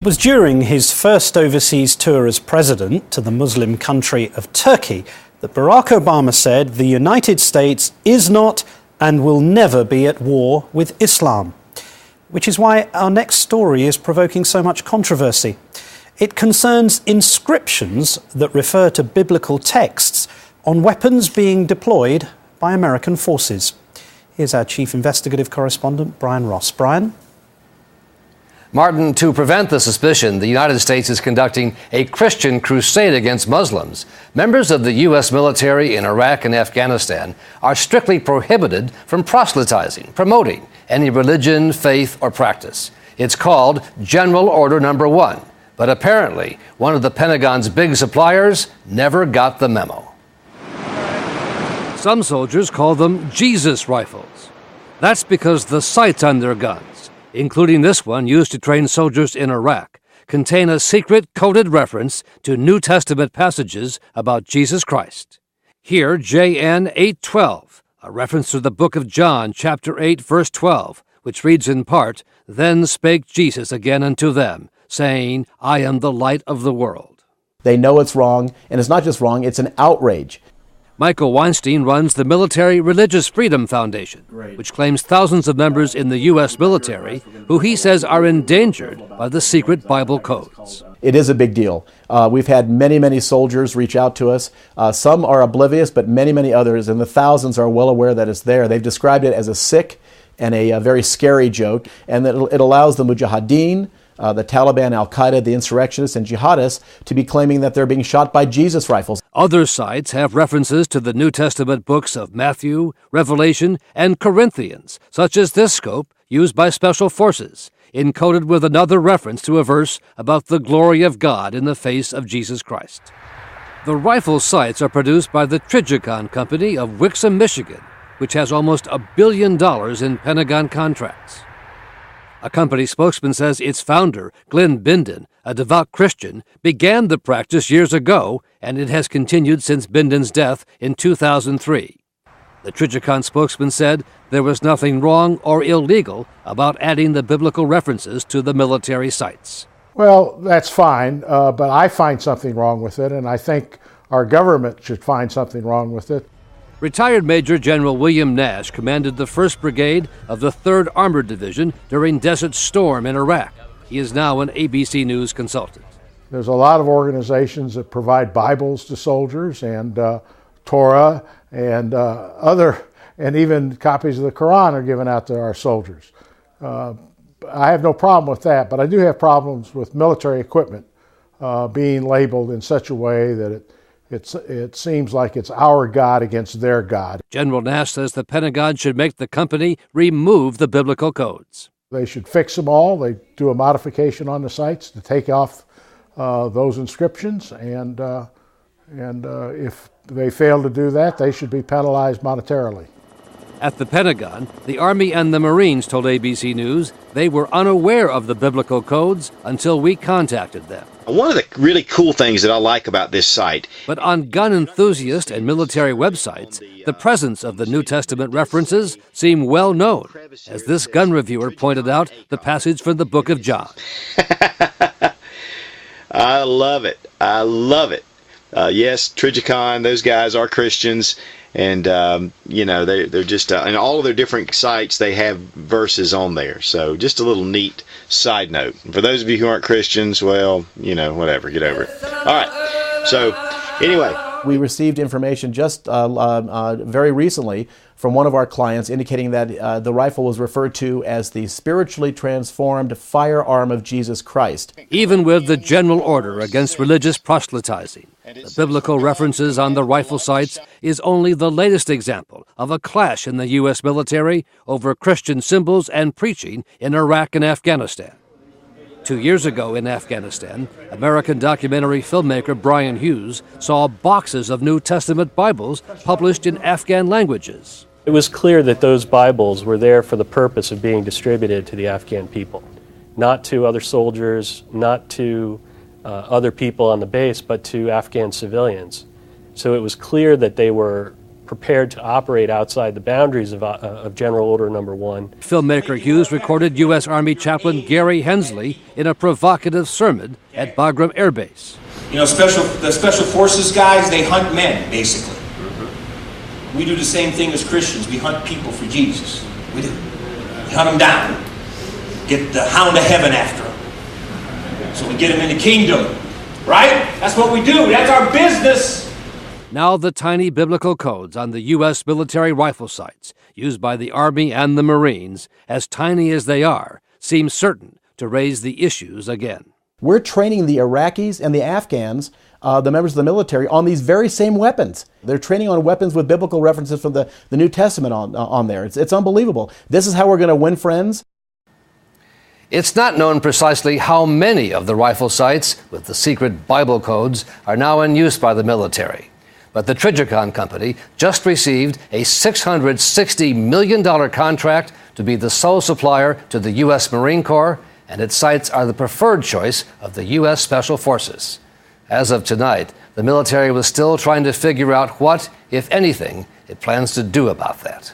It was during his first overseas tour as president to the Muslim country of Turkey that Barack Obama said the United States is not and will never be at war with Islam, which is why our next story is provoking so much controversy. It concerns inscriptions that refer to biblical texts on weapons being deployed by American forces. Here's our chief investigative correspondent, Brian Ross. Brian? Martin, to prevent the suspicion, the United States is conducting a Christian crusade against Muslims. Members of the U.S. military in Iraq and Afghanistan are strictly prohibited from proselytizing, promoting any religion, faith, or practice. It's called General Order Number 1. But apparently, one of the Pentagon's big suppliers never got the memo. Some soldiers call them Jesus rifles. That's because the sights on their guns, including this one used to train soldiers in Iraq, contain a secret coded reference to New Testament passages about Jesus Christ. Here, JN 812, a reference to the book of John, chapter 8, verse 12, which reads in part, "Then spake Jesus again unto them, saying, I am the light of the world." They know it's wrong, and it's not just wrong, it's an outrage. Michael Weinstein runs the Military Religious Freedom Foundation, which claims thousands of members in the U.S. military who he says are endangered by the secret Bible codes. It is a big deal. We've had many soldiers reach out to us. Some are oblivious, but many others, and the thousands are well aware that it's there. They've described it as a sick and a very scary joke, and that it allows the Mujahideen, the Taliban, Al-Qaeda, the insurrectionists, and jihadists to be claiming that they're being shot by Jesus rifles. Other sites have references to the New Testament books of Matthew, Revelation, and Corinthians, such as this scope used by Special Forces, encoded with another reference to a verse about the glory of God in the face of Jesus Christ. The rifle sights are produced by the Trijicon Company of Wixom, Michigan, which has almost $1 billion in Pentagon contracts. A company spokesman says its founder, Glenn Bindon, a devout Christian, began the practice years ago, and it has continued since Bindon's death in 2003. The Trijicon spokesman said there was nothing wrong or illegal about adding the biblical references to the military sites. Well, that's fine, but I find something wrong with it, and I think our government should find something wrong with it. Retired Major General William Nash commanded the 1st Brigade of the 3rd Armored Division during Desert Storm in Iraq. He is now an ABC News consultant. There's a lot of organizations that provide Bibles to soldiers and Torah and and even copies of the Quran are given out to our soldiers. I have no problem with that, but I do have problems with military equipment being labeled in such a way that it seems like it's our God against their God. General Nash says the Pentagon should make the company remove the biblical codes. They should fix them all. They do a modification on the sites to take off those inscriptions, and if they fail to do that, they should be penalized monetarily. At the Pentagon, the Army and the Marines told ABC News they were unaware of the biblical codes until we contacted them. One of the really cool things that I like about this site. But on gun enthusiast and military websites, the presence of the New Testament references seem well known. As this gun reviewer pointed out, the passage from the book of John. I love it. I love it. Yes, Trijicon, those guys are Christians. And, they're just, and all of their different sites, they have verses on there. So just a little neat side note. For those of you who aren't Christians, well, whatever, get over it. All right. So anyway. We received information just very recently from one of our clients indicating that the rifle was referred to as the spiritually transformed firearm of Jesus Christ. Even with the general order against religious proselytizing, the biblical references on the rifle sites is only the latest example of a clash in the U.S. military over Christian symbols and preaching in Iraq and Afghanistan. 2 years ago in Afghanistan, American documentary filmmaker Brian Hughes saw boxes of New Testament Bibles published in Afghan languages. It was clear that those Bibles were there for the purpose of being distributed to the Afghan people, not to other soldiers, not to other people on the base, but to Afghan civilians. So it was clear that they were prepared to operate outside the boundaries of General Order Number 1. Filmmaker Hughes recorded U.S. Army Chaplain Gary Hensley in a provocative sermon at Bagram Air Base. You know, the Special Forces guys, they hunt men, basically. We do the same thing as Christians. We hunt people for Jesus. We do. We hunt them down. Get the hound of heaven after them. So we get them in the kingdom. Right? That's what we do. That's our business. Now the tiny biblical codes on the U.S. military rifle sights, used by the Army and the Marines, as tiny as they are, seem certain to raise the issues again. We're training the Iraqis and the Afghans, the members of the military, on these very same weapons. They're training on weapons with biblical references from the New Testament on there. It's unbelievable. This is how we're going to win friends. It's not known precisely how many of the rifle sights with the secret Bible codes are now in use by the military. But the Trijicon Company just received a $660 million contract to be the sole supplier to the U.S. Marine Corps, and its sights are the preferred choice of the U.S. Special Forces. As of tonight, the military was still trying to figure out what, if anything, it plans to do about that.